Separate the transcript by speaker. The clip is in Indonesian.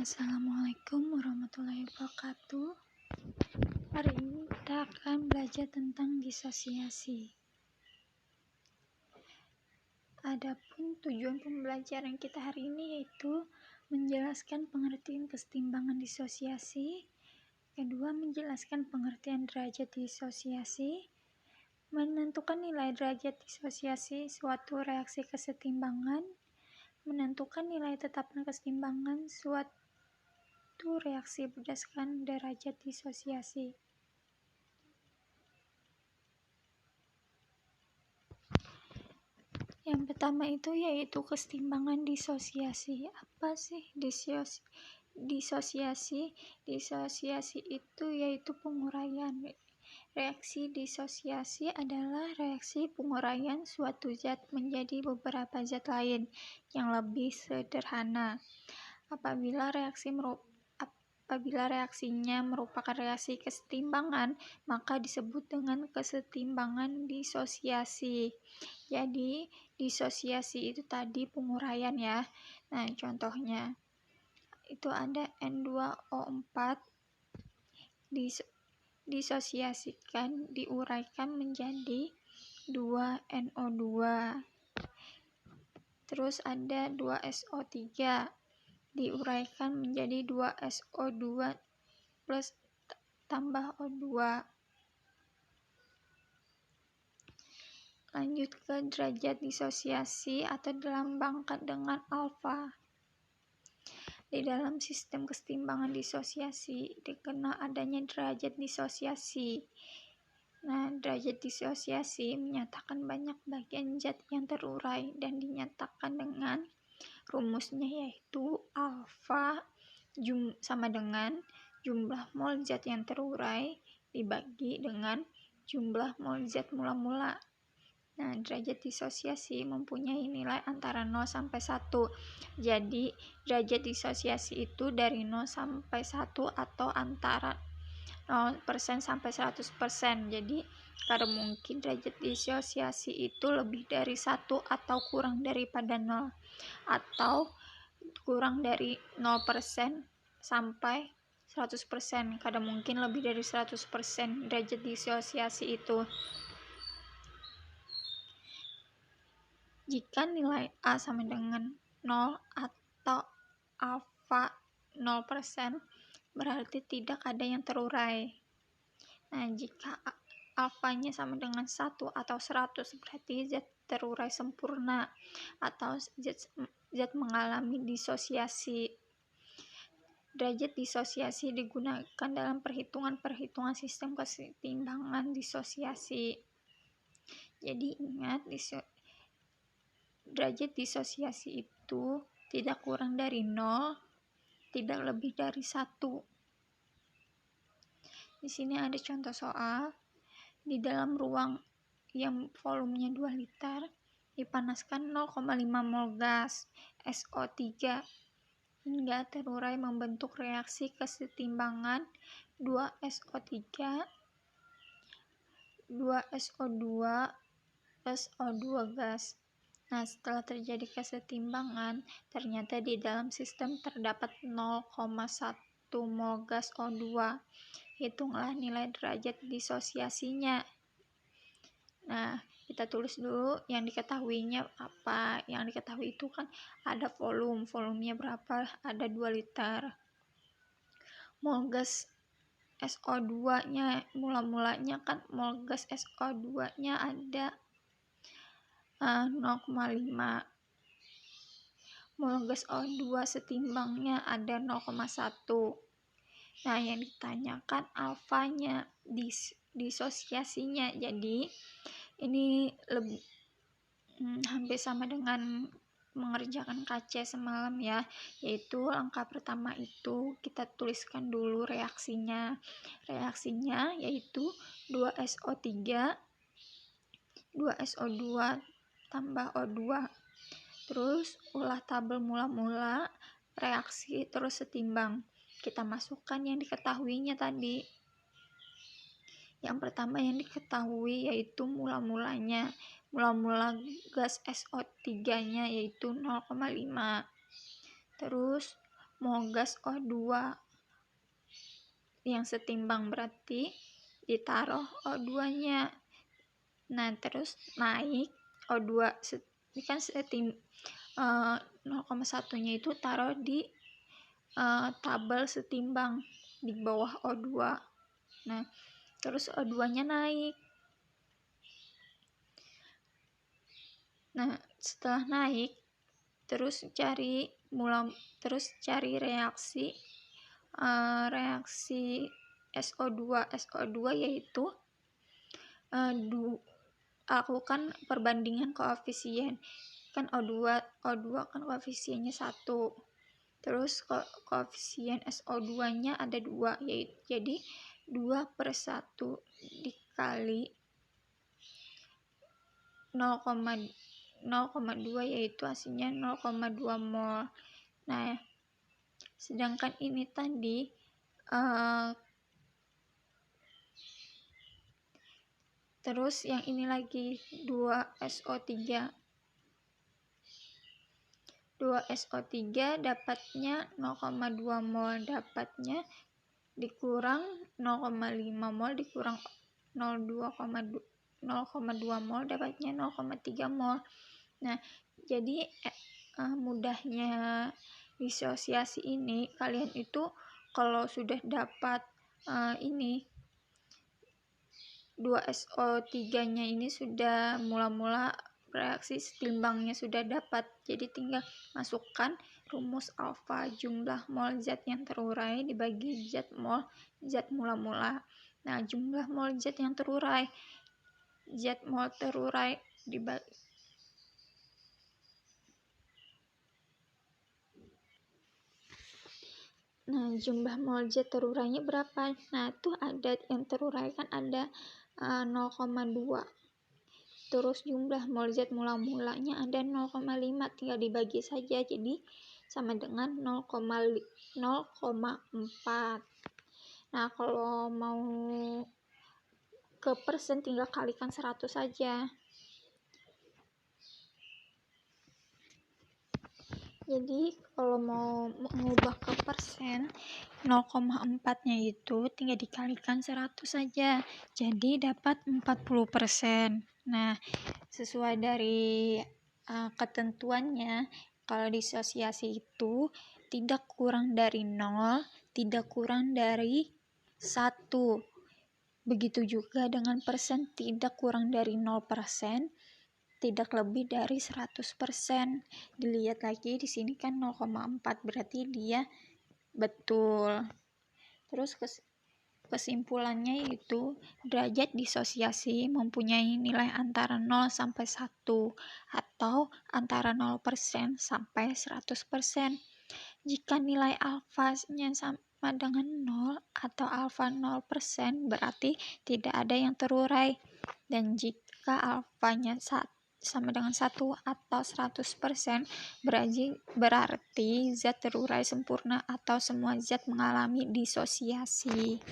Speaker 1: Assalamualaikum warahmatullahi wabarakatuh. Hari ini kita akan belajar tentang disosiasi. Adapun tujuan pembelajaran kita hari ini yaitu menjelaskan pengertian kesetimbangan disosiasi, kedua menjelaskan pengertian derajat disosiasi, menentukan nilai derajat disosiasi suatu reaksi kesetimbangan, menentukan nilai tetapnya kesetimbangan suatu reaksi berdasarkan derajat disosiasi. Yang pertama itu yaitu kesetimbangan disosiasi. Apa sih disosiasi? Disosiasi itu yaitu penguraian. Reaksi disosiasi adalah reaksi penguraian suatu zat menjadi beberapa zat lain yang lebih sederhana. Apabila reaksinya merupakan reaksi kesetimbangan, maka disebut dengan kesetimbangan disosiasi. Jadi, disosiasi itu tadi penguraian ya. Nah, contohnya itu ada N2O4 disosiasikan, diuraikan menjadi 2NO2. Terus ada 2SO3 diuraikan menjadi 2SO2 plus tambah O2. Lanjut ke derajat disosiasi atau dilambangkan dengan alfa. Di dalam sistem kesetimbangan disosiasi dikenal adanya derajat disosiasi. Nah, derajat disosiasi menyatakan banyak bagian zat yang terurai dan dinyatakan dengan rumusnya yaitu alfa sama dengan jumlah mol zat yang terurai dibagi dengan jumlah mol zat mula-mula. Nah, derajat disosiasi mempunyai nilai antara 0 sampai 1. Jadi, derajat disosiasi itu dari 0 sampai 1 atau antara 0% sampai 100%. Jadi, kada mungkin derajat disosiasi itu lebih dari 1 atau kurang daripada 0. Atau kurang dari 0% sampai 100%. Kada mungkin lebih dari 100% derajat disosiasi itu. Jika nilai A sama dengan 0 atau alfa 0%, berarti tidak ada yang terurai. Nah, jika alfanya sama dengan 1 atau 100, berarti zat terurai sempurna atau zat mengalami disosiasi. Derajat disosiasi digunakan dalam perhitungan sistem kesetimbangan disosiasi. Jadi ingat, derajat disosiasi itu tidak kurang dari 0, tidak lebih dari 1. Di sini ada contoh soal. Di dalam ruang yang volumenya 2 liter, dipanaskan 0,5 mol gas SO3 hingga terurai membentuk reaksi kesetimbangan 2SO3 2SO2 plus O2 gas. Nah, setelah terjadi kesetimbangan, ternyata di dalam sistem terdapat 0,1 mol gas O2. Hitunglah nilai derajat disosiasinya. Nah, kita tulis dulu yang diketahuinya apa. Yang diketahui itu kan ada volumenya berapa, ada 2 liter. Mol gas SO2-nya mula-mulanya kan mol gas SO2-nya ada 0,5. Mol gas O2 setimbangnya ada 0,1. Nah, yang ditanyakan alfanya, disosiasinya. Jadi ini lebih hampir sama dengan mengerjakan KC semalam ya, yaitu langkah pertama itu kita tuliskan dulu reaksinya yaitu 2SO3 2SO2 tambah O2. Terus ulah tabel mula-mula reaksi terus setimbang. Kita masukkan yang diketahuinya tadi. Yang pertama yang diketahui yaitu mula gas SO3-nya yaitu 0,5. Terus mol gas O2 yang setimbang, berarti ditaruh O2-nya. Nah, terus naik O2 ini kan 0,1-nya itu taruh di tabel setimbang di bawah O2. Nah, terus O2-nya naik. Nah, setelah naik, terus cari reaksi SO2 yaitu lakukan perbandingan koefisien. Kan O2 kan koefisiennya 1. Terus koefisien SO2-nya ada 2, yaitu jadi 2/1 dikali 0,2 yaitu hasilnya 0,2 mol. Nah, sedangkan ini tadi terus yang ini lagi 2SO3 dapatnya 0,2 mol, dapatnya dikurang 0,5 mol dikurang 0,2 mol dapatnya 0,3 mol. Nah, jadi mudahnya disosiasi ini, kalian itu kalau sudah dapat ini 2SO3-nya ini sudah mula-mula reaksi setimbangnya sudah dapat, jadi tinggal masukkan rumus alfa, jumlah mol zat yang terurai dibagi zat mula-mula. Nah, jumlah mol zat yang terurai dibagi jumlah mol zat terurainya berapa? Nah, tuh ada yang terurai kan ada 0,2. Terus jumlah mol zat mula-mulanya ada 0,5, tinggal dibagi saja, jadi sama dengan 0,4. Nah, kalau mau ke persen tinggal kalikan 100 saja. Jadi kalau mau mengubah ke persen, 0,4-nya itu tinggal dikalikan 100 saja, jadi dapat 40%. Nah, sesuai dari ketentuannya, kalau disosiasi itu tidak kurang dari 0, tidak kurang dari 1. Begitu juga dengan persen, tidak kurang dari 0%, tidak lebih dari 100%. Dilihat lagi di sini kan 0,4, berarti dia betul. Terus kesimpulannya itu derajat disosiasi mempunyai nilai antara 0 sampai 1 atau antara 0% sampai 100%. Jika nilai alfanya sama dengan 0 atau alfa 0%, berarti tidak ada yang terurai. Dan jika alfanya sama dengan 1 atau 100%, berarti zat terurai sempurna atau semua zat mengalami disosiasi.